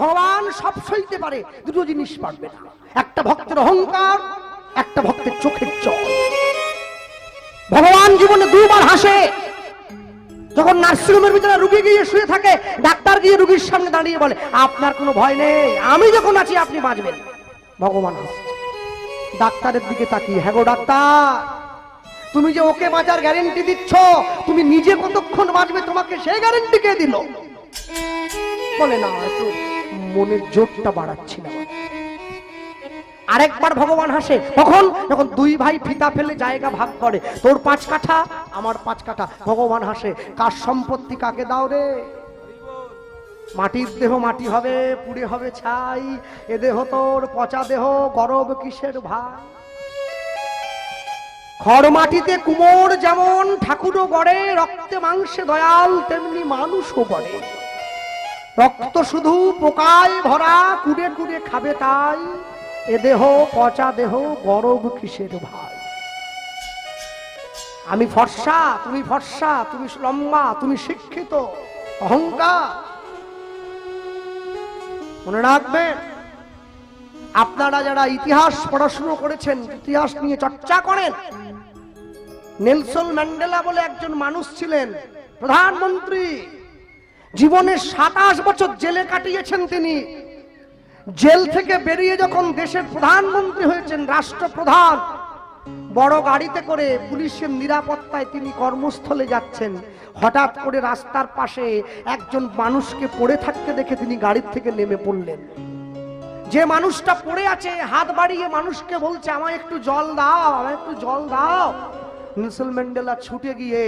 ভগবান সব সইতে পারে, দুটো জিনিস পারবে না, একটা ভক্তের অহংকার, একটা ভক্তের চোখের জল। ভগবান জীবনে দুবার হাসে। যখন নার্সিংহোমের ভিতরে রুগী গিয়ে শুয়ে থাকে, ডাক্তার গিয়ে রুগীর সামনে দাঁড়িয়ে বলে আপনার কোনো ভয় নেই, আমি যখন আছি আপনি বাঁচবেন। ভগবান হাসছে। ডাক্তারের দিকে তাকিয়ে, হ্যাঁ গো ডাক্তার, তুমি যে ওকে বাঁচার গ্যারেন্টি দিচ্ছ, তুমি নিজে কতক্ষণ বাঁচবে তোমাকে সেই গ্যারেন্টি কে দিল? বলে না, একটু মনের জোরটা বাড়াচ্ছি না। আরেকবার ভগবান হাসে, কখন? যখন দুই ভাই ফিতা ফেলে জায়গা ভাগ করে, তোর 5 কাঠা আমার 5 কাঠা। ভগবান হাসে, কার সম্পত্তি কাকে দাও রে? মাটির দেহ মাটি হবে, পুড়ে হবে ছাই, এ দেহ তোর পচা দেহ, গরব কিসের ভাই? খড় মাটিতে কুমোর যেমন ঠাকুরও গড়ে, রক্তে মাংসে দয়াল তেমনি মানুষও গড়ে। রক্ত শুধু পোকায় ভরা, কুড়ে কুড়ে খাবে তাই, এ দেহ পচা দেহ, গরব কিসের ভাই? আমি ফর্সা, তুমি ফর্সা, তুমি লম্বা, তুমি শিক্ষিত, অহংকার। মনে রাখবেন, আপনারা যারা ইতিহাস পড়াশোনা করেছেন, ইতিহাস নিয়ে চর্চা করেন, নেলসন ম্যান্ডেলা বলে একজন মানুষ ছিলেন, প্রধানমন্ত্রী, জীবনে 27 বছর জেলে কাটিয়েছেন তিনি। জেল থেকে বেরিয়ে যখন দেশের প্রধানমন্ত্রী হয়েছেন, রাষ্ট্রপ্রধান, বড় গাড়িতে করে পুলিশের নিরাপত্তায় তিনি কর্মস্থলে যাচ্ছেন। হঠাৎ করে রাস্তার পাশে একজন মানুষকে পড়ে থাকতে দেখে তিনি গাড়ির থেকে নেমে পড়লেন। যে মানুষটা পড়ে আছে হাত বাড়িয়ে মানুষকে বলছে আমায় একটু জল দাও, আমায় একটু জল দাও। নেলসন ম্যান্ডেলা ছুটে গিয়ে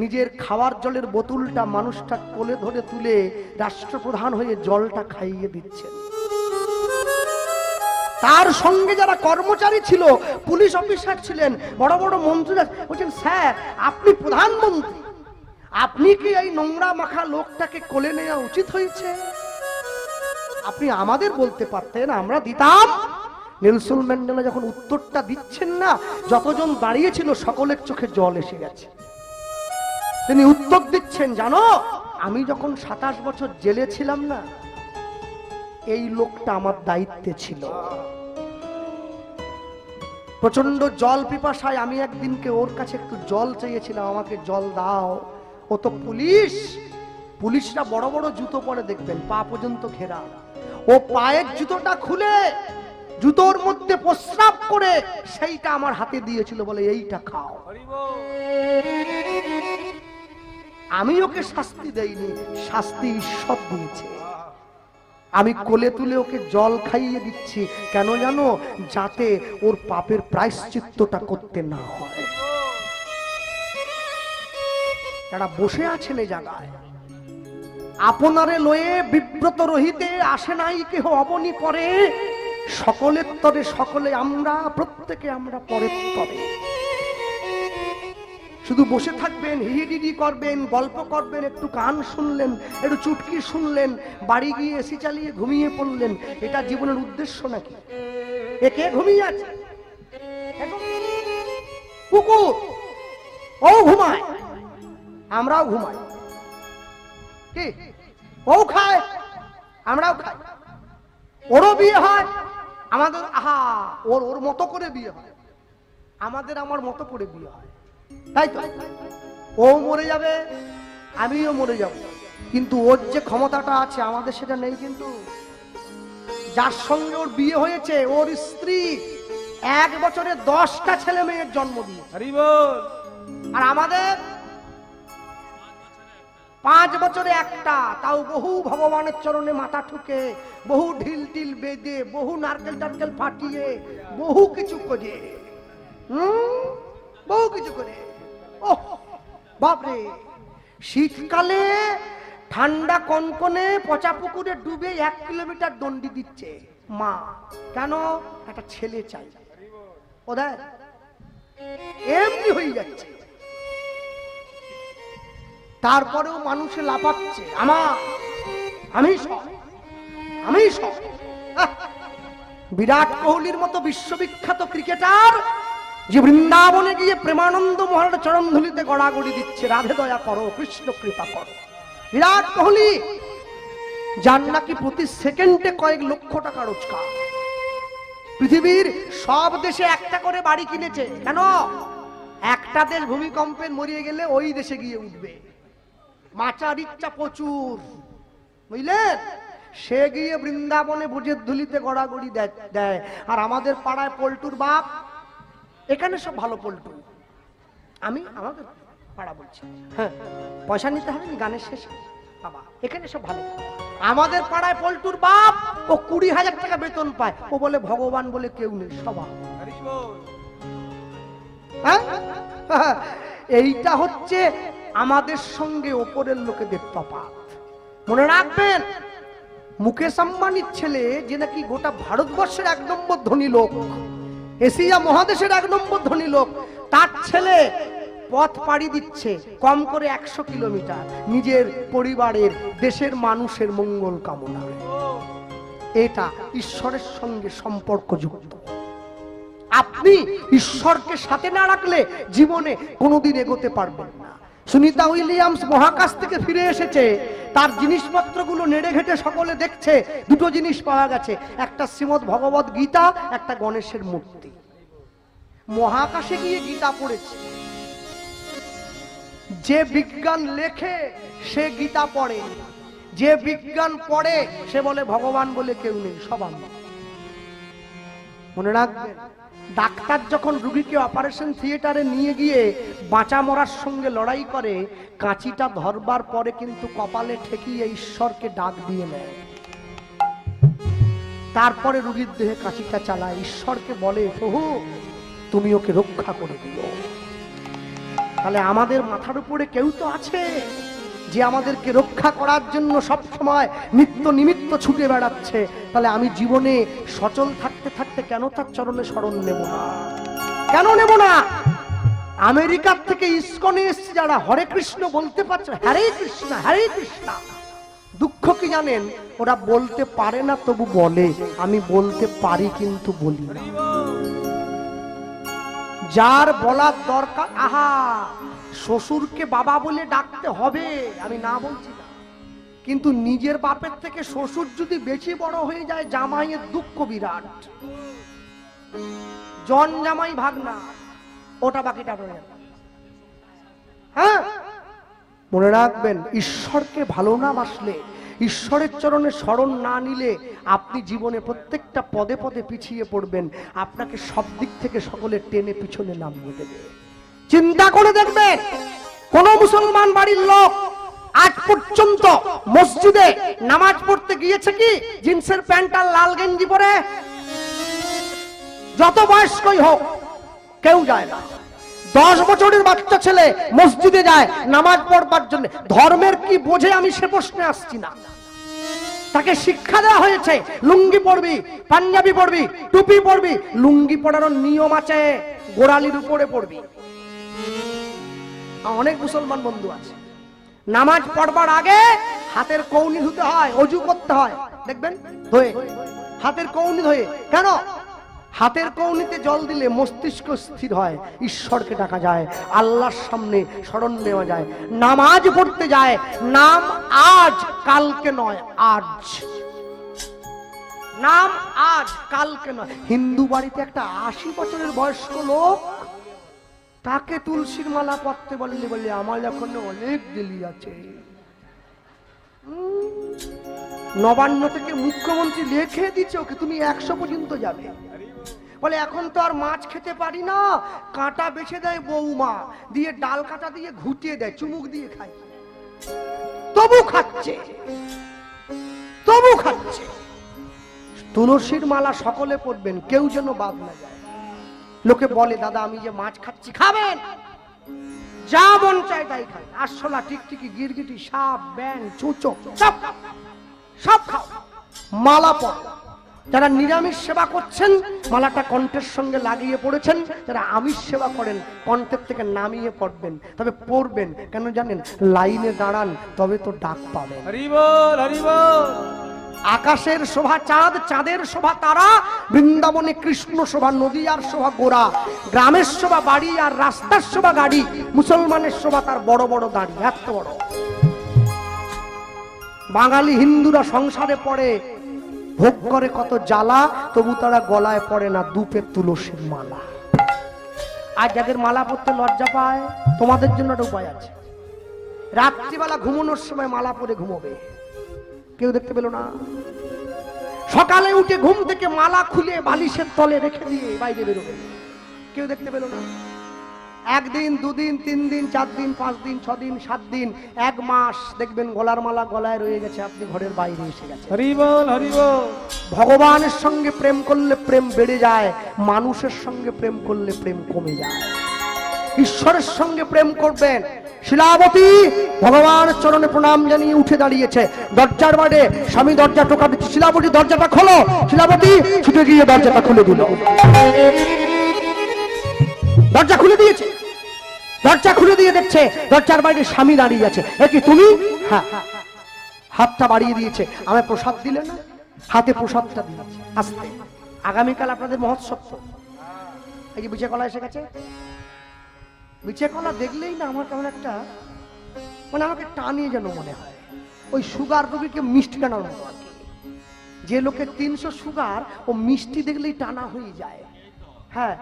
নিজের খাওয়ার জলের বোতলটা মানুষটা কোলে ধরে তুলে রাষ্ট্রপ্রধান হয়ে জলটা খাইয়ে দিচ্ছেন। তার সঙ্গে যারা কর্মচারী ছিল, পুলিশ অফিসার ছিলেন, বড় বড় মন্ত্রীরা বলছেন, স্যার আপনি প্রধানমন্ত্রী, আপনি কি এই নোংরা মাখা লোকটাকে কোলে নেওয়া উচিত হয়েছে? আপনি আমাদের বলতে পারতেন, আমরা দিতাম। নেলসন ম্যান্ডেলা যখন উত্তরটা দিচ্ছেন না, যতজন দাঁড়িয়েছিল সকলের চোখে জল এসে গেছে। তিনি উত্তর দিচ্ছেন, জানো আমি যখন 27 বছর জেলে ছিলাম না, এই লোকটা আমার দায়িত্বে ছিল। প্রচন্ড জল পিপাসায় আমি একদিনকে ওর কাছে একটু জল চেয়েছিলাম, আমাকে জল দাও। ও তো পুলিশ, পুলিশরা বড় বড় জুতো পরে দেখবেন, পা পর্যন্ত ঘেরা। ও পায়ের জুতোটা খুলে জুতোর মধ্যে প্রস্রাব করে সেইটা আমার হাতে দিয়েছিল, বলে এইটা খাও। আমি ওকে শাস্তি দেইনি, শাস্তি ঈশ্বর দিয়েছে। আমি কোলে তুলে ওকে জল খাইয়ে দিচ্ছি, কেন জানো? যাতে ওর পাপের প্রায়শ্চিত্তটা করতে না হয়। যারা বসে আছেন এই জায়গায়, আপনারে লয়ে বিব্রত রহিতে আসে নাই কেহ অবনি পরে, সকলের তরে সকলে আমরা, প্রত্যেকে আমরা পরের তরে। শুধু বসে থাকবেন, হিহিডিডি করবেন, গল্প করবেন, একটু গান শুনলেন, একটু চুটকি শুনলেন, বাড়ি গিয়ে এসি চালিয়ে ঘুমিয়ে পড়লেন, এটা জীবনের উদ্দেশ্য নাকি? একে ঘুমিয়ে আছে কুকুর, ও ঘুমায়, আমরাও ঘুমাই, কি ও খায়, আমরাও খাই, ওরও বিয়ে হয়, আমাদের আহা ওর ওর মতো করে বিয়ে হয়, আমাদের আমার মতো করে বিয়ে হয়, তাই তো? ও মরে যাবে, আমিও মরে যাব, কিন্তু ওর যে ক্ষমতাটা আছে আমাদের সেটা নেই। কিন্তু যার সঙ্গে ওর বিয়ে হয়েছে, ওর স্ত্রী 1 বছরে 10টা ছেলে মেয়ের জন্ম দিয়েছে, আর আমাদের 5 বছরে একটা, তাও বহু ভগবানের চরণে মাথা ঠুকে, বহু ঢিল টিল বেঁধে, বহু নারকেল টারকেল ফাটিয়ে, বহু কিছু করে, বহু কিছু করে। ও বাপরে, শীতকালে ঠান্ডা কনকনে পচা পুকুরে ডুবে 1 কিলোমিটার দণ্ডি দিচ্ছে মা, কেন? একটা ছেলে চাই, ওদের এমনি হয়ে যাচ্ছে। তারপরেও মানুষে লাফাচ্ছে, আমি সব। বিরাট কোহলির মতো বিশ্ববিখ্যাত ক্রিকেটার যে বৃন্দাবনে গিয়ে প্রেমানন্দ মহারাজের চরণধুলিতে গড়াগড়ি দিচ্ছে, রাধে দয়া করো, কৃষ্ণ কৃপা করো। বিরাট কোহলি যার নাকি প্রতি সেকেন্ডে কয়েক লক্ষ টাকা রোজগার। পৃথিবীর সব দেশে একটা করে বাড়ি কিনেছে। কেন? একটা দেশ ভূমিকম্পে মরিয়ে গেলে ওই দেশে গিয়ে উঠবে। মাচার ইচ্ছা প্রচুর, বুঝলেন? সে গিয়ে বৃন্দাবনে বুঝের ধুলিতে গড়াগড়ি দেয়। আর আমাদের পাড়ায় পল্টুর বাপ, এখানে সব ভালো পল্টু, আমি আমাদের পাড়া বলছি, হ্যাঁ পয়সা নিতে হবে না গানের শেষে বাবা, এখানে সব ভালো। আমাদের পাড়ায় পল্টুর বাপ ও 20,000 টাকা বেতন পায়, ও বলে ভগবান বলে কেউ নেই, সবাই। এইটা হচ্ছে আমাদের সঙ্গে ওপরের লোকেদের তফাৎ। মনে রাখবেন, মুকেশ আম্বানির ছেলে যে নাকি গোটা ভারতবর্ষের 1 নম্বর ধনী লোক, এশিয়া মহাদেশের 1 নম্বর ধনী লোক, তার ছেলে পথ পাড়ি দিচ্ছে কম করে 100 কিলোমিটার নিজের পরিবারের, দেশের মানুষের মঙ্গল কামনায়। এটা ঈশ্বরের সঙ্গে সম্পর্কযুক্ত। আপনি ঈশ্বরকে সাথে না রাখলে জীবনে কোনোদিন এগোতে পারবেন না। সুনিতা উইলিয়ামস মহাকাশ থেকে ফিরে এসেছে, তার জিনিসপত্রগুলো নেড়ে ঘেটে সকলে দেখছে, দুটো জিনিস পাওয়া গেছে, একটা শ্রীমদ্ ভগবত গীতা, একটা গণেশের মূর্তি। মহাকাশে গিয়ে গীতা পড়েছে। যে বিজ্ঞান লেখে সে গীতা পড়ে, যে বিজ্ঞান পড়ে সে বলে ভগবান বলে কেউ নেই, সব আমি। মনে রাখবেন, ডাক্তার যখন রোগীকে অপারেশন থিয়েটারে নিয়ে গিয়ে বাঁচা মরার সঙ্গে লড়াই করে, কাঁচিটা ধরবার পরে কিন্তু কপালে ঠেকিয়ে ঈশ্বরকে ডাক দিয়ে নেয়। তারপরে রোগীর দেহে কাঁচিটা চালায়, ঈশ্বরকে বলে প্রভু তুমি ওকে রক্ষা করে দিও। তাহলে আমাদের মাথার উপরে কেউ তো আছে যে আমাদেরকে রক্ষা করার জন্য সব সময় নিত্য নিমিত্ত ছুটে বেড়াচ্ছে। তাহলে আমি জীবনে সচল থাকতে থাকতে কেন তার চরণে শরণ নেব না? কেন নেব না? আমেরিকার থেকে ইসকনে এসছে যারা, হরে কৃষ্ণ বলতে পারছে, হরে কৃষ্ণ হরে কৃষ্ণ। দুঃখ কি জানেন? ওরা বলতে পারে না, তবু বলে। আমি বলতে পারি কিন্তু বলি না। যার বলার দরকার, আহা শ্বশুরকে বাবা বলে ডাকতে হবে, আমি না বলছি না, কিন্তু নিজের বাপের থেকে শ্বশুর যদি বেশি বড় হয়ে যায়, জামাইয়ের দুঃখ বিরাট। জন জামাই ভাগনা, ওটা বাকিটা রয়ে যাবে। হ্যাঁ, মনে রাখবেন, ঈশ্বরকে ভালো না বাসলে, ঈশ্বরের চরণে শরণ না নিলে আপনি জীবনে প্রত্যেকটা পদে পদে পিছিয়ে পড়বেন। আপনাকে সব দিক থেকে সকলে টেনে পিছনে নামিয়ে দেবে। চিন্তা করে দেখবেন, কোন মুসলমান বাড়ির লোক আজ পর্যন্ত মসজিদে নামাজ পড়তে গিয়েছে কি জিন্সের প্যান্ট আর লাল গেঞ্জি পরে? যত বয়স্কই হোক কেউ যায় না। 10 বছরের বাচ্চা ছেলে মসজিদে যায় নামাজ পড়বার জন্য। ধর্মের কি বোঝে আমি সে প্রশ্নে আসছি না। তাকে শিক্ষা দেওয়া হয়েছে লুঙ্গি পরবি, পাঞ্জাবি পরবি, টুপি পরবি। লুঙ্গি পরানোর নিয়ম আছে, গোড়ালির উপরে পড়বি। অনেক মুসলমান বন্ধু আছে, নামাজ পড়বার আগে হাতের কৌনি ধুতে হয়, অজু করতে হয়, দেখবেন ধোয়ে, হাতের কৌনি ধোয়ে। কেন? হাতের কৌনিতে জল দিলে মস্তিষ্ক স্থির হয়, ঈশ্বরকে ডাকা যায়, আল্লাহর সামনে শরণ নেওয়া যায়। নামাজ পড়তে যায়, নাম আজ কালকে নয়, আজ নাম আজ কালকে নয়। হিন্দু বাড়িতে একটা 80 বছরের বয়স্ক লোক, তাকে তুলসীর মালা পড়তে বললে বলে আমার এখন অনেক দেরি আছে। নবান্ন থেকে মুখ্যমন্ত্রী লিখে দিচ্ছে ওকে, তুমি 100 পর্যন্ত যাবে। বলে এখন তো আর মাছ খেতে পারি না, কাঁটা বেছে দেয় বৌমা, দিয়ে ডাল কাঁটা দিয়ে ঘুটিয়ে দেয়, চুমুক দিয়ে খায়। তবু খাচ্ছে, তবু খাচ্ছে। তুলসীর মালা সকলে পড়বেন, কেউ যেন বাদ না যায়। লোকে বলে দাদা আমি যে মাছ খাচ্ছি, খাবেন, যা মন চায় তাই খান। আরশোলা, টিকটিকি, গিরগিটি, সাপ, ব্যাং, চুচো সব খাও, মালা পড়ো। যারা নিরামিষ সেবা করছেন মালাটা কণ্ঠের সঙ্গে লাগিয়ে পড়েছেন, যারা আমিষ সেবা করেন কণ্ঠের থেকে নামিয়ে পড়বেন। তবে পড়বেন কেন জানেন? লাইনে দাঁড়ান, তবে তো ডাক পাবেন। হরি বল, হরি বল। আকাশের শোভা চাঁদ, চাঁদের শোভা তারা, বৃন্দাবনে কৃষ্ণ শোভা, নদীয়ার শোভা গোরা, গ্রামের শোভা বাড়ি আর রাস্তার শোভা গাড়ি, মুসলমানের শোভা তার বড় বড় দাড়ি, এত বড়। বাঙালি হিন্দুরা সংসারে পড়ে, ভোগ করে কত জ্বালা, তবু তারা গলায় পড়ে না দুপে তুলসীর মালা। আর যাদের মালা পরতে লজ্জা পায়, তোমাদের জন্য একটা উপায় আছে। রাত্রিবেলা ঘুমানোর সময় মালা পরে ঘুমোবে, কেউ দেখতে পেল না। সকালে উঠে ঘুম থেকে মালা খুলে বালিশের তলে রেখে দিয়ে বাইরে বেরোবে, কেউ দেখতে পেল না। একদিন, দুদিন, 3 দিন, 4 দিন, 5 দিন, 6 দিন, 7 দিন, 1 মাস দেখবেন গলার মালা গলায় রয়ে গেছে, আপনি ঘরের বাইরে এসে গেছে। হরি বল, হরি বল। ভগবানের সঙ্গে প্রেম করলে প্রেম বেড়ে যায়, মানুষের সঙ্গে প্রেম করলে প্রেম কমে যায়। ঈশ্বরের সঙ্গে প্রেম করবেন। শিলাবতী ভগবানের চরণে প্রণাম জানিয়ে উঠে দাঁড়িয়েছে। দরজার বাইরে স্বামী দরজা টোকা দিচ্ছে, শিলাবতী দরজাটা খোলো। শিলাবতী ছুটে গিয়ে দরজাটা খুলে দিল। দরজা খুলে দিয়েছে। দরজা খুলে দিয়ে দেখছে দরজার বাইরে স্বামী দাঁড়িয়ে আছে। এ কি তুমি? হ্যাঁ। হাতটা বাড়িয়ে দিয়েছে। আমায় প্রসাদ দিলে না? হাতে প্রসাদটা দিয়েছে। আস্তে, আগামীকাল আপনাদের মহোৎসব তো। এই যে বিচে কলা এসে গেছে। বিচে কলা দেখলেই না আমার কেমন একটা, মানে আমাকে টানিয়ে যেন মনে হয়। ওই সুগার রোগীকে মিষ্টি টানার মতো আর কি। যে লোকের 300 সুগার, ও মিষ্টি দেখলেই টানা হয়ে যায়। হ্যাঁ,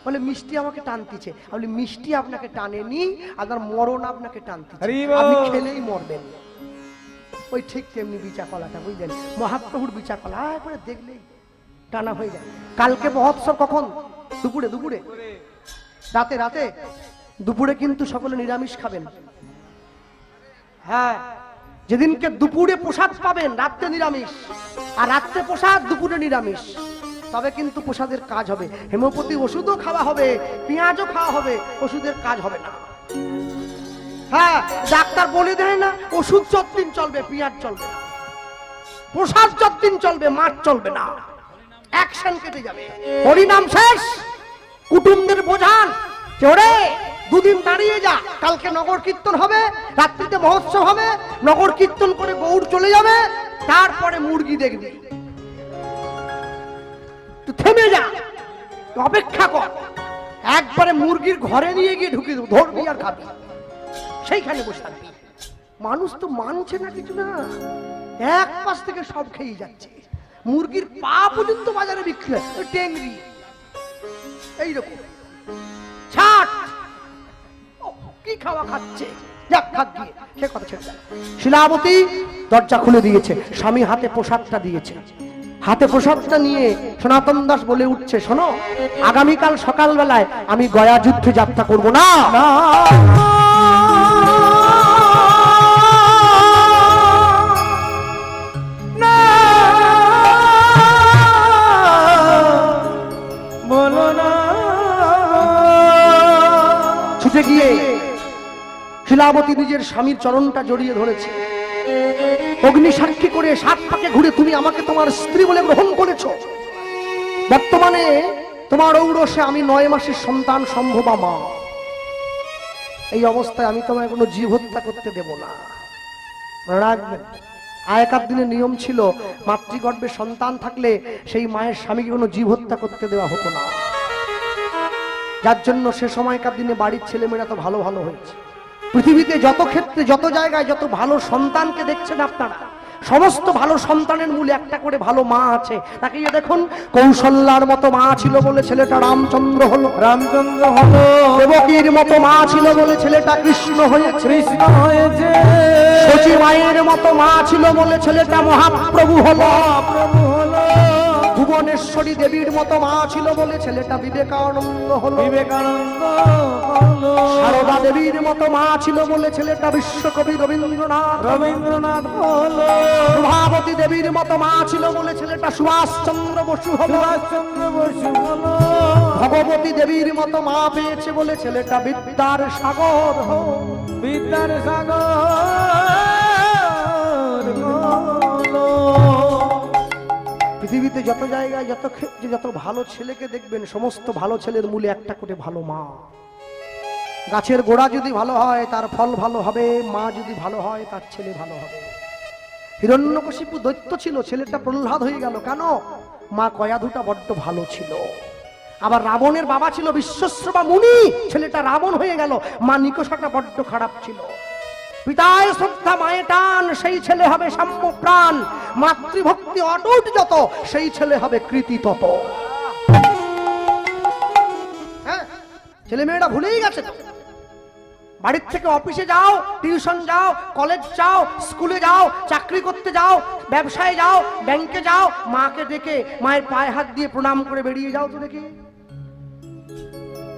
বলে মিষ্টি আমাকে টানতিছে। আপনি মিষ্টি আপনাকে টানেনি, আপনার মরণ আপনাকে টানতিছে, আপনি খেলেই মরবেন। ওই ঠিক তেমনি বিচা কলাটা, বুঝলেন? মহাপ্রভুর বিচা কলা করে দেখলেই টানা হয়ে যায়। কালকে মহোৎসব কখন? দুপুরে। দুপুরে, রাতে। রাতে, দুপুরে কিন্তু সকলে নিরামিষ খাবেন। হ্যাঁ, যেদিনকে দুপুরে প্রসাদ পাবেন রাত্রে নিরামিষ, আর রাত্রে প্রসাদ, দুপুরে নিরামিষ। তবে কিন্তু প্রসাদের কাজ হবে। হেমোপতি ওষুধও খাওয়া হবে, পেঁয়াজও খাওয়া হবে, ওষুধের কাজ হবে না। হ্যাঁ, ডাক্তার বলে দেয় না ওষুধ যতদিন চলবে পেঁয়াজ চলবে না, প্রসাদ যতদিন চলবে মাছ চলবে না, অ্যাকশন কেটে যাবে। হরিনাম শেষ, কুটুমদের বোঝান যে ওরে 2 দিন দাঁড়িয়ে যা, কালকে নগর কীর্তন হবে, রাত্রিতে মহোৎসব হবে, নগর কীর্তন করে গৌড় চলে যাবে, তারপরে মুরগি দেখবি। তুই থেমে যা, অপেক্ষা কর। একবারে মুরগির ঘরে নিয়ে গিয়ে ঢুকে দেবো, ধরবি আর খাবি, সেইখানে বসে থাকবি। মানুষ তো মানছে না কিছু না, এক পাশ থেকে সব খেয়ে যাচ্ছে। মুরগির পা পর্যন্ত বাজারে বিক্রি হয়, টেংরি এইরকম। ছাট, কি খাওয়া খাচ্ছে, যাক খাক গিয়ে, সে কথা ছেড়ে যায়। শিলাবতী দরজা খুলে দিয়েছে, স্বামী হাতে প্রসাদটা দিয়েছে। হাতে প্রসাদটা নিয়ে সনাতন দাস বলে উঠছে, শোনো, আগামীকাল সকালবেলায় আমি গয়া যুদ্ধে যাত্রা করব না। ছুটে গিয়ে শিলাবতী নিজের স্বামীর চরণটা জড়িয়ে ধরেছে। অগ্নি সাক্ষী করে 7 পাকে ঘুরে তুমি আমাকে তোমার স্ত্রী বলে গ্রহণ করেছো। বর্তমানে তোমার ঔরসে আমি 9 মাসের সন্তান সম্ভবা মা। এই অবস্থায় আমি তোমায় কোনো জীব হত্যা করতে দেব না। রাখবেন, আগেকার দিনে নিয়ম ছিল মাতৃগর্ভে সন্তান থাকলে সেই মায়ের স্বামীকে কোনো জীব হত্যা করতে দেওয়া হতো না। যার জন্য সে সময়কার দিনে বাড়ির ছেলেমেয়েরা তো ভালো ভালো হয়েছে। পৃথিবীতে যত ক্ষেত্রে, যত জায়গায় যত ভালো সন্তানকে দেখছেন আপনারা, সমস্ত ভালো সন্তানের মূলে একটা করে ভালো মা আছে। তাকে দেখুন, কৌশল্যার মতো মা ছিল বলে ছেলেটা রামচন্দ্র হলো, দেবকীর মতো মা ছিল বলে ছেলেটা কৃষ্ণ হয়েছে, শচী মায়ের মতো মা ছিল বলে ছেলেটা মহাপ্রভু হলো, ভুবনেশ্বরী দেবীর মতো মা ছিল বলে ছেলেটা বিবেকানন্দ হলো, সারদা দেবীর মতো মা ছিল বলে ছেলেটা বিশ্বকবি রবীন্দ্রনাথ হলো, প্রভাবতী দেবীর মতো মা ছিল বলে ছেলেটা সুভাষচন্দ্র বসু হলো, ভগবতী দেবীর মতো মা পেয়েছে বলে ছেলেটা বিদ্যার সাগর বিদ্যার সাগর। পৃথিবীতে যত জায়গায়, যত ক্ষেত্রে, যত ভালো ছেলেকে দেখবেন, সমস্ত ভালো ছেলের মূলে একটা করে ভালো মা। গাছের গোড়া যদি ভালো হয় তার ফল ভালো হবে, মা যদি ভালো হয় তার ছেলে ভালো হবে। হিরণ্যকশিপু দৈত্য ছিল, ছেলেটা প্রহ্লাদ হয়ে গেল কেন? মা কয়াধুটা বড্ড ভালো ছিল। আবার রাবণের বাবা ছিল বিশ্বশ্রবা মুনি, ছেলেটা রাবণ হয়ে গেল, মা নিকষাটা বড্ড খারাপ ছিল। পিতায় শ্রদ্ধা মায়ে টান, সেই ছেলে হবে সাম্য প্রাণ। মাতৃভক্তি অটুট যত, সেই ছেলে হবে কৃতি তত। হ্যাঁ, ছেলে মেয়েরা ভুলেই গেছে তো। বাড়ির থেকে অফিসে যাও, টিউশন যাও, কলেজ যাও, স্কুলে যাও, চাকরি করতে যাও, ব্যবসায় যাও, ব্যাংকে যাও, মাকে ডেকে মায়ের পায়ে হাত দিয়ে প্রণাম করে বেরিয়ে যাও তো দেখি,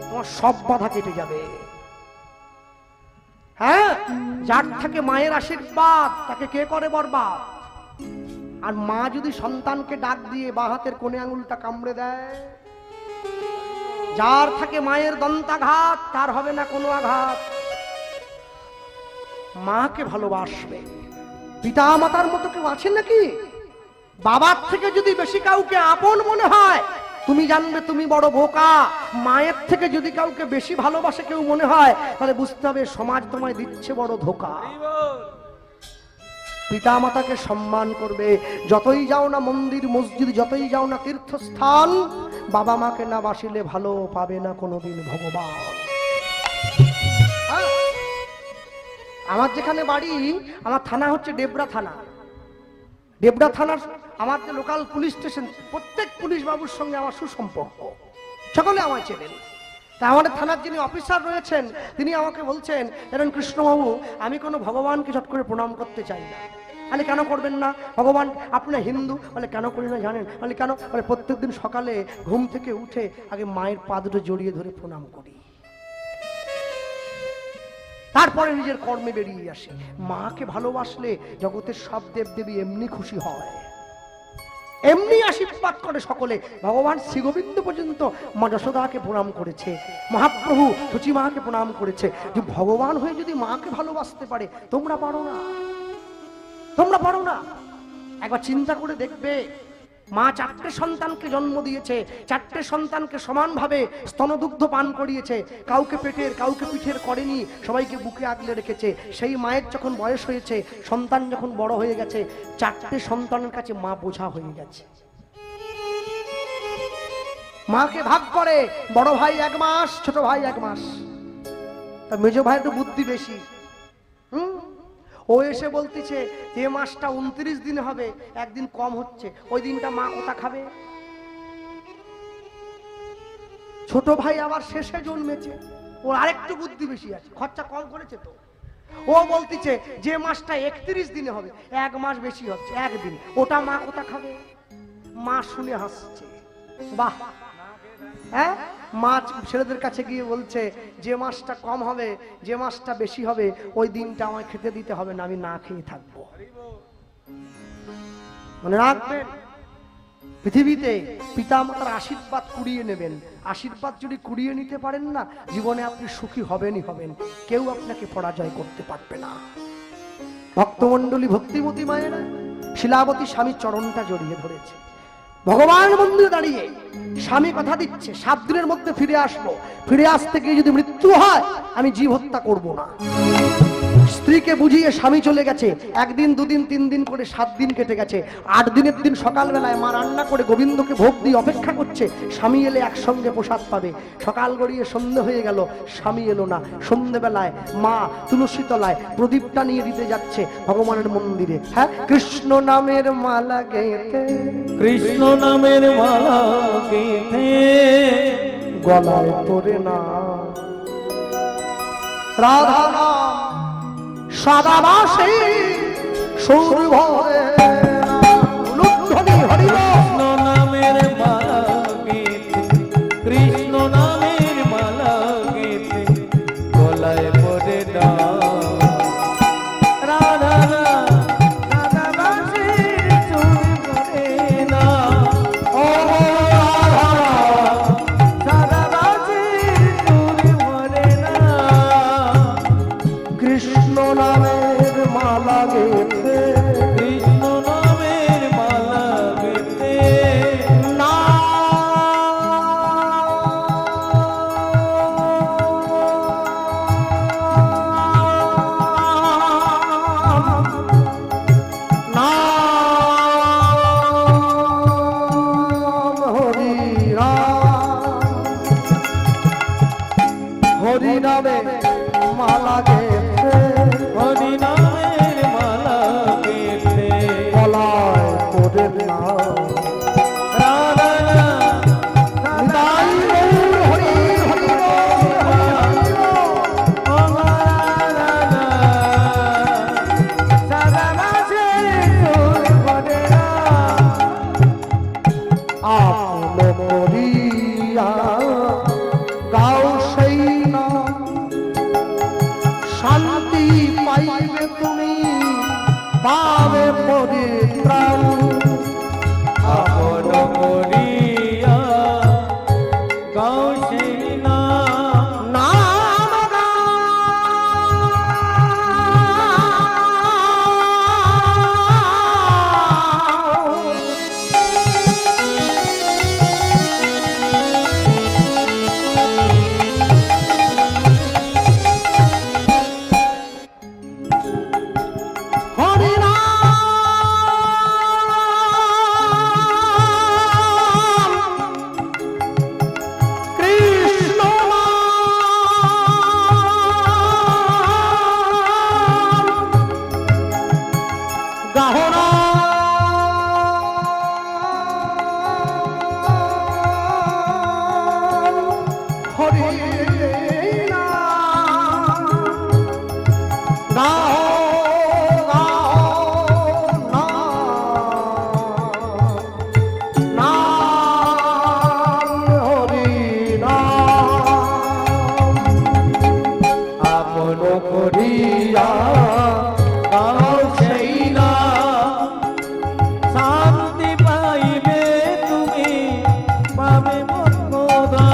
তোমার সব বাধা কেটে যাবে। হ্যাঁ, যার থাকে মায়ের আশীর্বাদ তাকে কে করে বরবাদ। আর মা যদি সন্তানকে ডাক দিয়ে বাঁ হাতের কোণে আঙুলটা কামড়ে দেয়, যার থাকে মায়ের দন্তাঘাত তার হবে না কোনো আঘাত। মাকে ভালোবাসবে। পিতা মাতার মতো কেউ আছে নাকি? বাবার থেকে যদি বেশি কাউকে আপন মনে হয়, তুমি জানবে তুমি বড় বোকা। মায়ের থেকে যদি কাউকে বেশি ভালোবাসে কেউ মনে হয়, তাহলে বুঝতে হবে সমাজ তোমায় দিচ্ছে বড় ধোকা। পিতা মাতাকে সম্মান করবে। যতই যাও না মন্দির মসজিদ, যতই যাও না তীর্থস্থান, বাবা মাকে না বাসিলে ভালো পাবে না কোনোদিন ভগবান। আমার যেখানে বাড়ি, আমার থানা হচ্ছে ডেবরা থানা। ডেবরা থানার আমার যে লোকাল পুলিশ স্টেশন, প্রত্যেক পুলিশ বাবুর সঙ্গে আমার সুসম্পর্ক, সকলে আমায় চেনেন। তা আমাদের থানার যিনি অফিসার রয়েছেন, তিনি আমাকে বলছেন, জানেন কৃষ্ণবাবু, আমি কোনো ভগবানকে চট করে প্রণাম করতে চাই না। আরে কেন করবেন না? ভগবান আপনার হিন্দু? বলে কেন করি না জানেন? বলে কেন? বলে প্রত্যেকদিন সকালে ঘুম থেকে উঠে আগে মায়ের পা দুটো জড়িয়ে ধরে প্রণাম করি, তারপরে নিজের কর্মে বেরিয়ে আসে। মাকে ভালোবাসলে জগতের সব দেবদেবী এমনি খুশি হয়, এমনি আশীর্বাদ করে সকলে। ভগবান শ্রীগোবিন্দ পর্যন্ত মা যশোদাকে প্রণাম করেছে, মহাপ্রভু সচি মাকে প্রণাম করেছে। যে ভগবান হয়ে যদি মাকে ভালোবাসতে পারে, তোমরা পারো না? তোমরা পারো না? একবার চিন্তা করে দেখবে, মা 4টে সন্তানকে জন্ম দিয়েছে, 4টে সন্তানকে সমানভাবে স্তনদুগ্ধ পান করিয়েছে, কাউকে পেটের কাউকে পিঠের করেনি, সবাইকে বুকে আগলে রেখেছে। সেই মায়ের যখন বয়স হয়েছে, সন্তান যখন বড় হয়ে গেছে, 4টে সন্তানের কাছে মা বোঝা হয়ে গেছে। মাকে ভাগ করে, বড় ভাই 1 মাস, ছোট ভাই 1 মাস। তা মেজ ভাই তো বুদ্ধি বেশি। ও এসে বলতেছে যে মাসটা 29 দিনে হবে, একদিন কম হচ্ছে, ওই দিনটা মা কোথা খাবে? ছোট ভাই আবার শেষে জন্মেছে, ওর আরেকটু বুদ্ধি বেশি আছে, খরচা কম করেছে তো। ও বলতেছে যে মাসটা 31 দিনে হবে, 1 মাস বেশি হচ্ছে, একদিন, ওটা মা কোথা খাবে? মা শুনে হাসছে, বাহ। হ্যাঁ, মা ছেলেদের কাছে গিয়ে বলছে যে মাসটা কম হবে, যে মাসটা বেশি হবে, ওই দিনটা আমায় খেতে দিতে হবে না, আমি না খেয়ে থাকবো। মনে রাখবেন, পৃথিবীতে পিতা মাতার আশীর্বাদ কুড়িয়ে নেবেন। আশীর্বাদ যদি কুড়িয়ে নিতে পারেন না, জীবনে আপনি সুখী হবেনই হবেন, কেউ আপনাকে পরাজয় করতে পারবে না। ভক্তমণ্ডলী, ভক্তিমতী মায়েরা শিলাবতী স্বামীর চরণটা জড়িয়ে ধরেছে। ভগবান মন্দিরে দাঁড়িয়ে স্বামী কথা দিচ্ছে 7 দিনের মধ্যে ফিরে আসবো, ফিরে আসতে গিয়ে যদি মৃত্যু হয় আমি জীব হত্যা করবো না। স্ত্রীকে বুঝিয়ে স্বামী চলে গেছে। 1 দিন 2 দিন 3 দিন করে 7 দিন কেটে গেছে। 8 দিনের দিন সকালবেলায় মা রান্না করে গোবিন্দকে ভোগ দিয়ে অপেক্ষা করছে, স্বামী এলে একসঙ্গে প্রসাদ পাবে। সকাল গড়িয়ে সন্ধ্যে হয়ে গেল, স্বামী এলো না। সন্ধ্যেবেলায় মা তুলসী তলায় প্রদীপটা নিয়ে দিতে যাচ্ছে ভগবানের মন্দিরে। হ্যাঁ, কৃষ্ণ নামের মালা গেঁথে, কৃষ্ণ নামের মালা গেঁথে গলায় পরে না রাধা নাম সাদা বাসে সুর ভরে হরি। কৃষ্ণ নামের মালা গেঁথে, কৃষ্ণ নামের মালা গেঁথে গলায় পরে না রাধা নাম সাদা বাসে সুর ভরে না। ও সাদা বাসে সুর ভরে না। কৃষ্ণ নামের মালা গেঁথে, কৃষ্ণ না রাধা নিতাই গৌর হরি হরি আপন করিয়া গাও সেই নাম শান্তি পাইবে তুমি পাবে পরিত্রাণ আপন করিয়া গাও সেই নাম নাম হরি কৃষ্ণ গাহনা হরি আপন করিয়া গাও সেই নাম শান্তি পাইবে তুমি পাবে মনোদা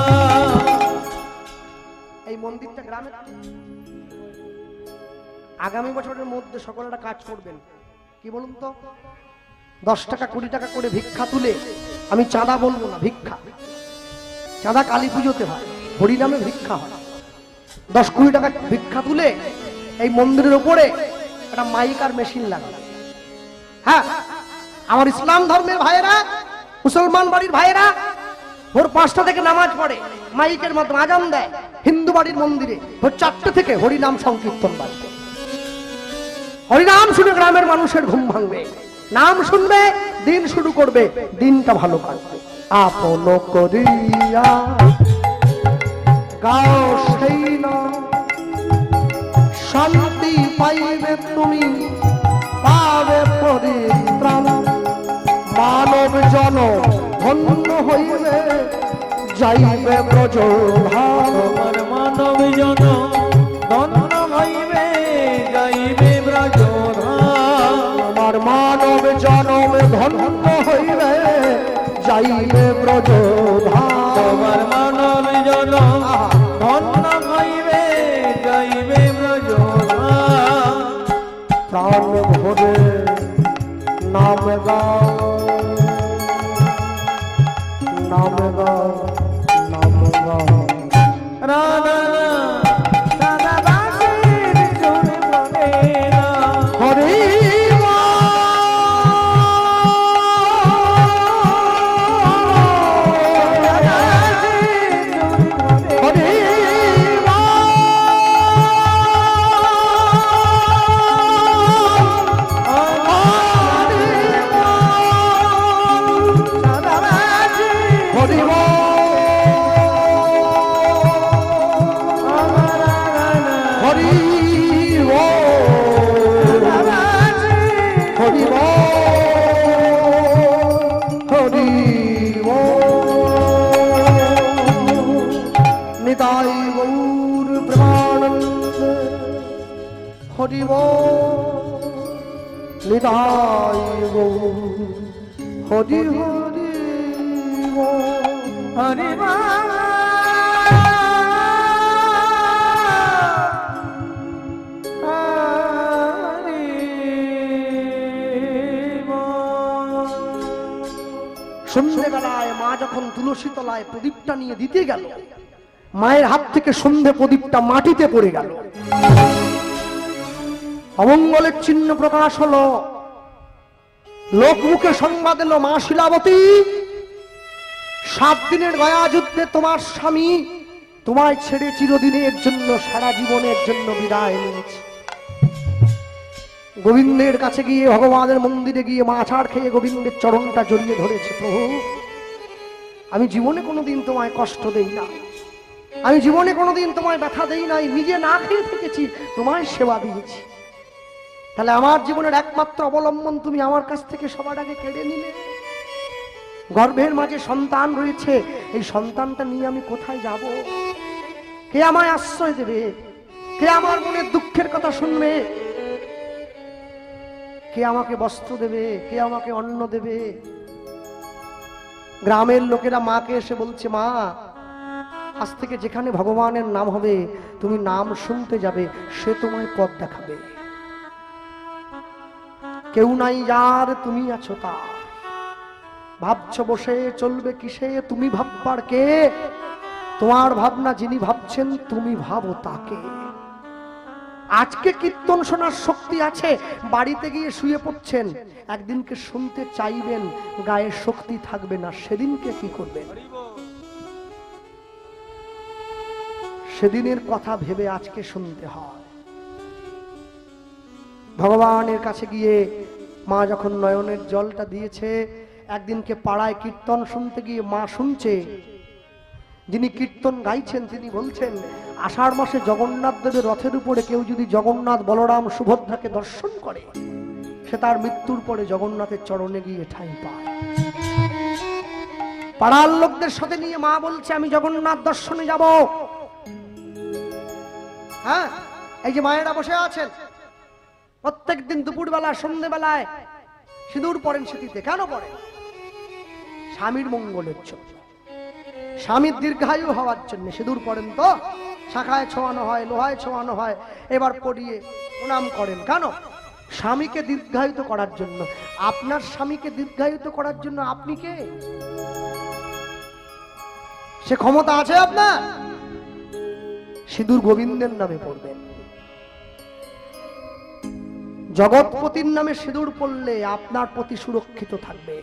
এই মন্দিরটা গ্রামে আগামী বছরের মধ্যে সকলেরা কাজ করবেন কি বলুন তো 10 টাকা 20 টাকা করে ভিক্ষা তুলে আমি চাঁদা বলবো না ভিক্ষা চাঁদা কালী পুজোতে হয় হরিনামে ভিক্ষা হয় 10-20 টাকা ভিক্ষা তুলে এই মন্দিরের উপরে একটা মাইক আর মেশিন লাগানো হ্যাঁ আমার ইসলাম ধর্মের ভাইয়েরা মুসলমান বাড়ির ভাইয়েরা ভোর 5টা থেকে নামাজ পড়ে মাইকের মাধ্যমে আজান দেয় হিন্দু বাড়ির মন্দিরে ভোর 4টে থেকে হরিনাম সংকীর্তন বাজবে হরিনাম শুনে গ্রামের মানুষের ঘুম ভাঙবে নাম শুনবে দিন শুরু করবে দিনটা ভালো কাটবে আপন করিয়া গাও সেই নাম শান্তি পাইবে তুমি পাবে পরিত্রাণ মানব জন ধন্য হইবে যাইবে ব্রজধাম তোমার মানব জন ধন্য হইবে যাইবে ব্রজধাম আমার মানব জনম ধন্য হইবে যাইবে ব্রজধাম তোমার মানব জন ধন্য হইবে যাইবে ব্রজধাম প্রাণ ভরে নাম গাও নাম গাও নাম গাও রাধা রাধা বাঁশির সুর মনে না হরি নিতাই গৌর প্রেমানন্দ হরি নিতাই গৌর হরি হরি হরি সন্ধ্যেবেলায় মা যখন তুলসী তলায় প্রদীপটা নিয়ে দিতে গেল মায়ের হাত থেকে সন্ধে প্রদীপটা মাটিতে পড়ে গেল অমঙ্গলের চিহ্ন প্রকাশ হলো লোকমুখে সংবাদ এলো মা শিলাবতী 7 দিনের গয়া যুদ্ধে তোমার স্বামী তোমায় ছেড়ে চিরদিনের জন্য সারা জীবনের জন্য বিদায় নিয়েছে গোবিন্দের কাছে গিয়ে ভগবানের মন্দিরে গিয়ে মা আছাড় খেয়ে গোবিন্দের চরণটা জড়িয়ে ধরেছে। প্রভু, আমি জীবনে কোনোদিন তোমায় কষ্ট দেই না, আমি জীবনে কোনোদিন তোমায় ব্যথা দেই নাই, নিজে না খেয়ে থেকেছি, তোমায় সেবা দিয়েছি, তাহলে আমার জীবনের একমাত্র অবলম্বন তুমি আমার কাছ থেকে সবার আগে কেড়ে নিলে। গর্ভের মাঝে সন্তান রয়েছে, এই সন্তানটা নিয়ে আমি কোথায় যাব? কে আমায় আশ্রয় দেবে? কে আমার মনের দুঃখের কথা শুনবে? কে আমাকে বস্ত্র দেবে? কে আমাকে অন্ন দেবে? গ্রামের লোকেরা মাকে এসে বলছে, মা, আজ থেকে যেখানে ভগবানের নাম হবে তুমি নাম শুনতে যাবে, সে তোমায় পথ দেখাবে। কেউ নাই যার, তুমি আছো তার। ভাবছ বসে চলবে কিসে, তুমি ভাববার কে? তোমার ভাবনা যিনি ভাবছেন, তুমি ভাবো তাকে। আজকে কীর্তন শোনার শক্তি আছে, বাড়িতে গিয়ে শুয়ে পড়ছেন, একদিনকে শুনতে চাইবেন, গায়ে শক্তি থাকবে না, সেদিনকে কি করবেন? সেদিনের কথা ভেবে আজকে শুনতে হয়। ভগবানের কাছে গিয়ে মা যখন নয়নের জলটা দিয়েছে, একদিনকে পাড়ায় কীর্তন শুনতে গিয়ে মা শুনছে, যিনি কীর্তন গাইছেন তিনি বলছেন, আষাঢ় মাসে জগন্নাথ দেবের রথের উপরে কেউ যদি জগন্নাথ, বলরাম, সুভদ্রাকে দর্শন করে, সে তার মৃত্যুর পরে জগন্নাথের চরণে গিয়ে ঠাঁই পায়। পাড়ার লোকদের সাথে নিয়ে মা বলছে, আমি জগন্নাথ দর্শনে যাব। হ্যাঁ, এই যে মায়েরা বসে আছেন, প্রত্যেকদিন দুপুরবেলা সন্ধ্যেবেলায় সিঁদুর পরেন সেটিতে। কেন পরেন? স্বামীর মঙ্গলের জন্য, স্বামীর দীর্ঘায়ু হওয়ার জন্য সিঁদুর পরেন। তো শাখায় ছোঁয়ানো হয়, লোহায় ছোঁয়ানো হয়, এবার পরিয়ে প্রণাম করেন। কেন? স্বামীকে দীর্ঘায়িত করার জন্য। আপনার স্বামীকে দীর্ঘায়িত করার জন্য আপনি কে? সে ক্ষমতা আছে আপনার? সিঁদুর গোবিন্দের নামে পড়বেন। জগৎপতির নামে সিঁদুর পড়লে আপনার প্রতি সুরক্ষিত থাকবে।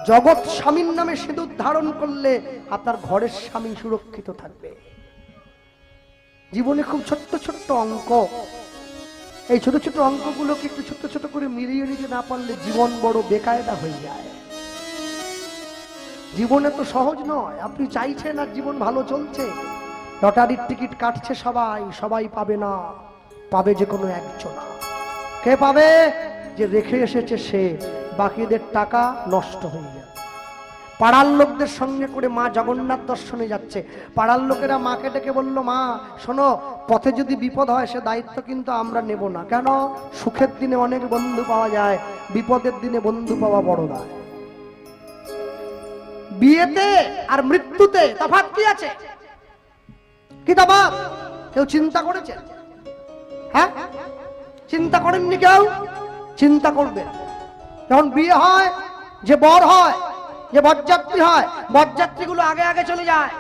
জগৎ স্বামীর নামে সিঁদুর ধারণ করলে আপনার ঘরের স্বামী সুরক্ষিত থাকবে। জীবনে খুব ছোট্ট ছোট্ট অঙ্ক, এই ছোট ছোট অঙ্কগুলোকে একটু ছোট ছোট করে মিলিয়ে নিতে না পারলে জীবন বড় বেকায়দা হয়ে যায়। জীবনে তো সহজ নয়। আপনি চাইছেন আর জীবন ভালো চলছে, লটারির টিকিট কাটছে সবাই, সবাই পাবে না, পাবে যে কোনো একজন। কে পাবে? যে রেখে এসেছে সে, বাকিদের টাকা নষ্ট হয়ে যায়। পাড়ার লোকদের সঙ্গে করে মা জগন্নাথ দর্শনে যাচ্ছে। পাড়ার লোকেরা মাকে ডেকে বলল, মা শোনো, পথে যদি বিপদ হয় সে দায়িত্ব কিন্তু আমরা নেব না। কেন? সুখের দিনে অনেক বন্ধু পাওয়া যায়, বিপদের দিনে বন্ধু পাওয়া বড় দায়। বিয়েতে আর মৃত্যুতে তফাৎ কি আছে? কি তফাৎ? কেউ চিন্তা করেছেন? হ্যাঁ, চিন্তা করেননি কেউ? চিন্তা করবেন। যখন বিয়ে হয়, যে বর হয়, যে বরযাত্রী হয়, বরযাত্রীগুলো আগে আগে চলে যায়,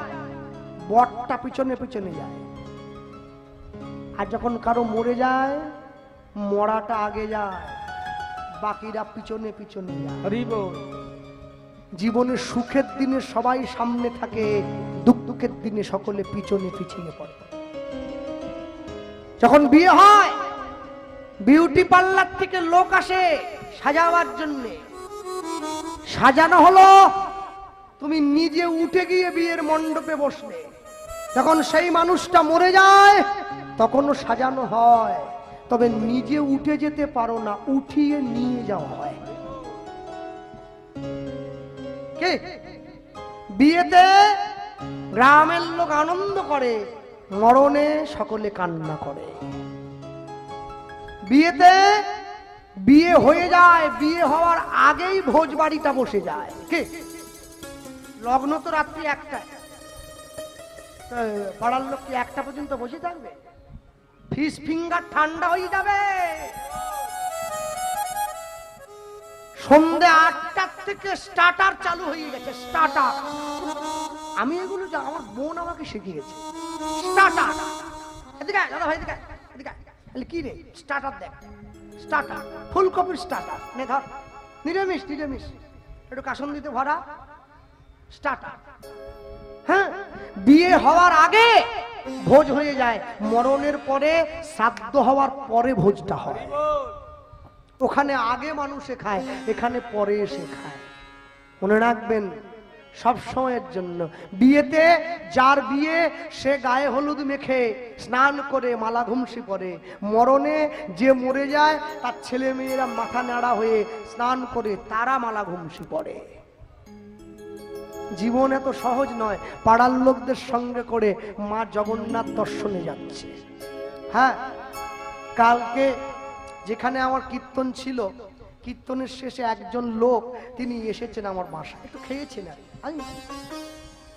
বরটা পিছনে পিছনে যায়। আর যখন কারো মরে যায়, মরাটা আগে যায়, বাকিরা পিছনে পিছনে যায়। জীবনে সুখের দিনে সবাই সামনে থাকে, দুঃখের দিনে সকলে পিছনে পিছিয়ে পড়ে। যখন বিয়ে হয়, বিউটি পার্লার থেকে লোক আসে সাজাবার জন্য। সাজানো হলো, তুমি নিজে উঠে গিয়ে বিয়ের মণ্ডপে বসলে। যখন সেই মানুষটা মরে যায়, তখনও সাজানো হয়, তবে নিজে উঠে যেতে পারো না, উঠিয়ে নিয়ে যাওয়া হয়। কে? বিয়েতে গ্রামের লোক আনন্দ করে, মরণে সকলে কান্না করে। বিয়েতে বিয়ে হয়ে যায়, বিয়ে হওয়ার আগেই ভোজ বাড়িটা বসে যায়। কে? লগ্ন তো রাত্রি 1টা, পাড়ার লোক কি 1টা পর্যন্ত বসে থাকবে? ফিশ ফিঙ্গার ঠান্ডা হয়ে যাবে। সন্ধ্যে 8টার থেকে স্টার্টার চালু হয়ে গেছে। স্টার্টার, আমি এগুলো আমার বোন আমাকে শিখিয়েছে। স্টার্টার, এদিকে দাদা ভাই, এদিকে এদিকে। কি রে? স্টার্টার দেখ, স্টার্টার, ফুলকপির স্টার্টার নে, ধর, নিরামিষ নিরামিষ, একটু কাসন দিতে ভরা স্টার্টার। হ্যাঁ, বিয়ে হওয়ার আগে ভোজ হয়ে যায়, মরণের পরে শ্রাদ্ধ হওয়ার পরে ভোজটা হয়। ওখানে আগে মানুষে খায়, এখানে পরে এসে খায়। মনে রাখবেন সব সময়ের জন্য। বিয়েতে যার বিয়ে সে গায়ে হলুদ মেখে স্নান করে মালা ঘুমসি পরে, মরণে যে মরে যায় তার ছেলে মেয়েরা মাথা নাড়া হয়ে স্নান করে তারা মালা ঘুমসি পরে। জীবন এত সহজ নয়। পাড়ার লোকদের সঙ্গে করে মা জগন্নাথ দর্শনে যাচ্ছে। হ্যাঁ, কালকে যেখানে আমার কীর্তন ছিল, কীর্তনের শেষে একজন লোক তিনি এসেছেন আমার বাসায়, একটু খেয়েছেন আর আমি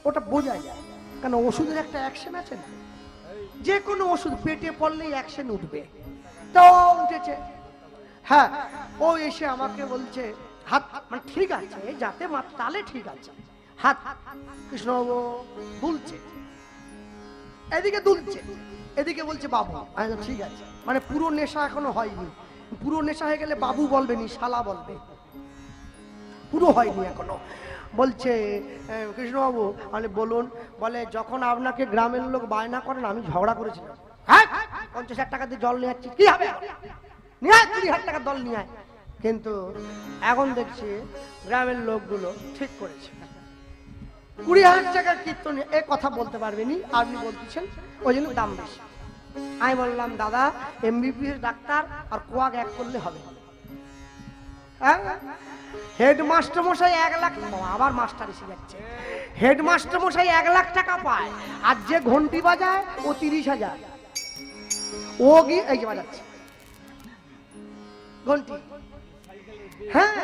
ওটা বোঝা যায়, কারণ ওষুধের একটা অ্যাকশন আছে না, যে কোনো ওষুধ পেটে পড়লেই অ্যাকশন উঠবে, তো উঠেছে। হ্যাঁ, ও এসে আমাকে বলছে হাত, মানে ঠিক আছে যাতে তাহলে ঠিক আছে, হাত কৃষ্ণবাবু দুলছে, এদিকে দুলছে, এদিকে বলছে বাবু। ঠিক আছে, মানে পুরো নেশা এখনো হয়নি। পুরো নেশা হয়ে গেলে বাবু বলবে নি, শালা বলবে। পুরো হয়নি এখনো। বলছে কৃষ্ণবাবু, মানে বলুন। বলে যখন আপনাকে গ্রামের লোক বায়না করেন আমি ঝগড়া করেছিলাম। 50,000 টাকা দিয়ে জল নিয়ে যাচ্ছি, কি হবে, নিয়ে আয় 20,000 টাকার দল নিয়ে আয়। কিন্তু এখন দেখছি গ্রামের লোকগুলো ঠিক করেছে, 20,000 টাকার কীর্তন এ কথা বলতে পারবেনি, আপনি বলতেছেন ওই জন্য দাম বেশি। আমি বললাম দাদা এমবিবিএস ডাক্তার আর কোয়াক এক করলে হবে। হেডমাস্টার মশাই 1 লাখ, আবার মাস্টার এসে যাচ্ছে, হেডমাস্টার মশাই 1 লাখ টাকা পায়, আর যে ঘন্টি বাজায় ও 30,000। ও গিয়ে এই যে বাজাচ্ছে ঘন্টি। হ্যাঁ,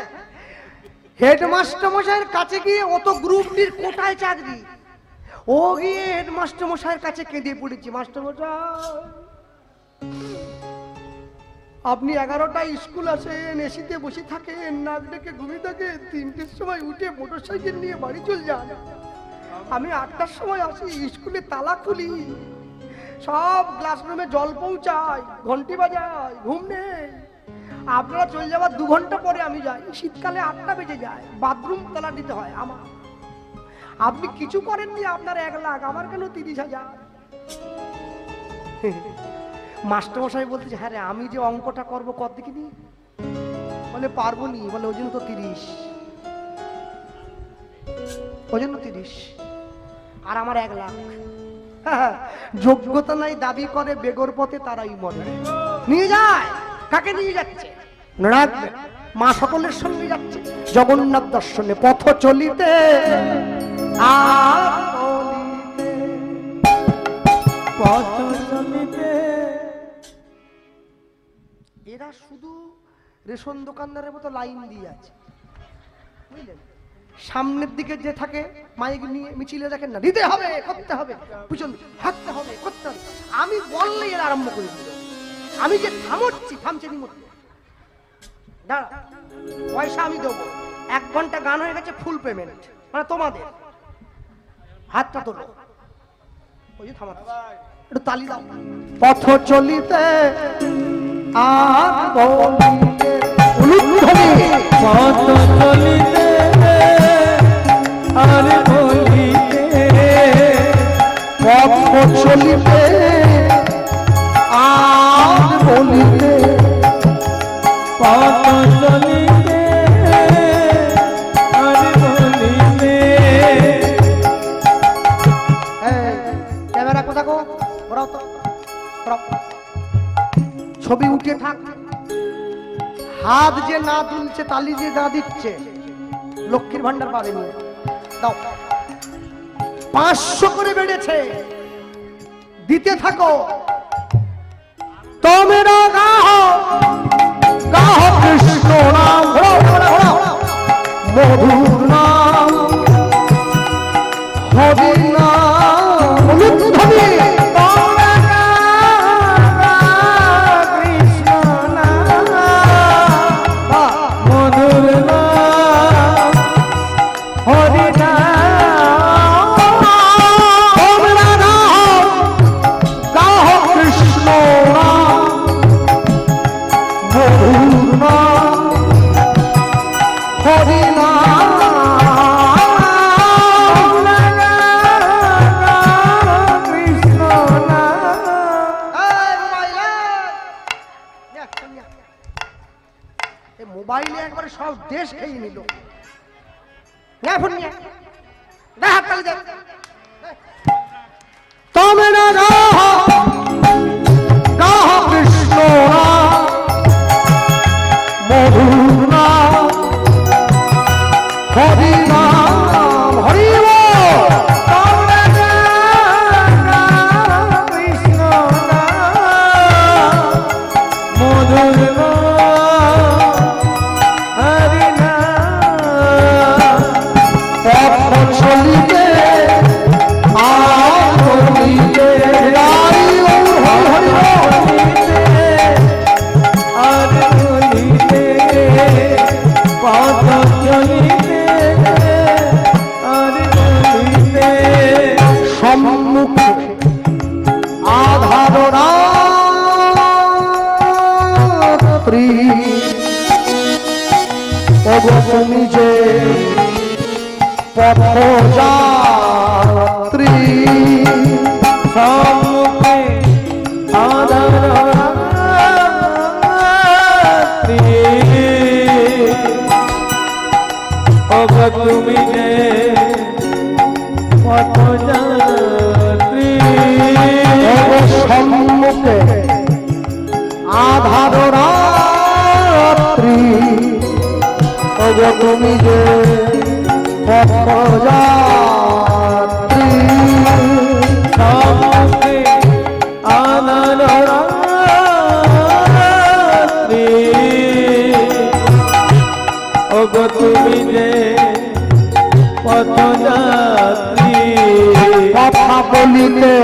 হেডমাস্টার মশাইয়ের কাছে গিয়ে ও তো গ্রুপ ডির কোটায় চাকরি, ও গিয়ে হেডমাস্টার মশাইয়ের কাছে কেঁদে পড়েছি, মাস্টার মশাই আপনি 11টায় স্কুল আসেন, এসিতে বসে থাকেন, নাক ডেকে ঘুমিয়ে থাকেন, 3টের সময় উঠে মোটরসাইকেল নিয়ে বাড়ি চলে যান, আমি 8টার সময় আসি, স্কুলে তালা খুলি, সব ক্লাসরুমে জল পৌঁছাই, ঘন্টি বাজাই, ঘুম নেই, আপনারা চলে যাওয়ার 2 ঘন্টা পরে আমি যাই, শীতকালে 8টা বেজে যায়, বাথরুম তালা দিতে হয় আমার, আপনি কিছু করেননি, আপনার 1 লাখ, আমার কেন 30,000? মাস্টার মশাই বলতেছে হ্যাঁ রে, আমি যে অঙ্কটা করবো কত দেখিনি, বলে পারবো নি, বলে ওই জন্য তো 30, ওই জন্য 30, আর আমার 1 লাখ। যোগ্যতা নাই দাবি করে বেগর পথে তারাই মরে। নিয়ে যায়, কাকে নিয়ে যাচ্ছে? রাখবে মা সকলের সঙ্গে যাচ্ছে জগন্নাথ দর্শনে, পথ চলিতে পথ চলিতে। এরা শুধু রেশন দোকানদারের মতো লাইন দিয়ে আছে, বুঝলেন? সামনের দিকে যে থাকে মাইক নিয়ে মিছিলে দেখেন না, দিতে হবে, করতে হবে, পিছন হাঁটতে হবে, করতে হবে, আমি বললেই এরা আরম্ভ করে দিল, আমি যে থামছি থামছে নি মতো, দাঁড়া পয়সা আমি দেবো, 1 ঘন্টা গান হয়ে গেছে, ফুল পেমেন্ট, মানে তোমাদের হাতটা তোলো, ওই যে থামাতে একটু তালি দাও। পথ চলিতে আর বলিতে, পথ চলিতে আর বলিতে, পথ চলিতে আর বলিতে, পথ চলিতে আর বলিতে। ক্যামেরা কোথা গো, ঘোরাও তো, ঘোরাও। ছবি উঠে থাক, হাত যে না তুলছে, তালি যে না দিচ্ছে, লক্ষ্মীর ভান্ডার পাবেনি, দাও 500 করে বেড়েছে, দিতে থাকো। তোমরা গাও গাও কৃষ্ণ নাম, মধুর নাম, হরি নাম, ধ্বনি কৃষ্ণ নে ফোন নিয়ে দে হাত তালি দে তোমরা গাহ গাহ কৃষ্ণ মধুর নাম হরি নাম হরি বল তোমরা গাহ কৃষ্ণ মধুর হরি পথ চলিতে আলিতে গাই হরি আর বলিতে পথ চলিতে আর বলিতে সম্মুখে আধার রাত্রি ওগো তুমি যে পথযাত্রী সম্মুখে আধার রাত্রি ওগো তুমি যে পথযাত্রী ওগো সম্মুখে আধার রাত্রি ওগো তুমি যে পথযাত্রী সম্মুখে আধার রাত্রি ওগো তুমি যে পথযাত্রী কথা বলিতে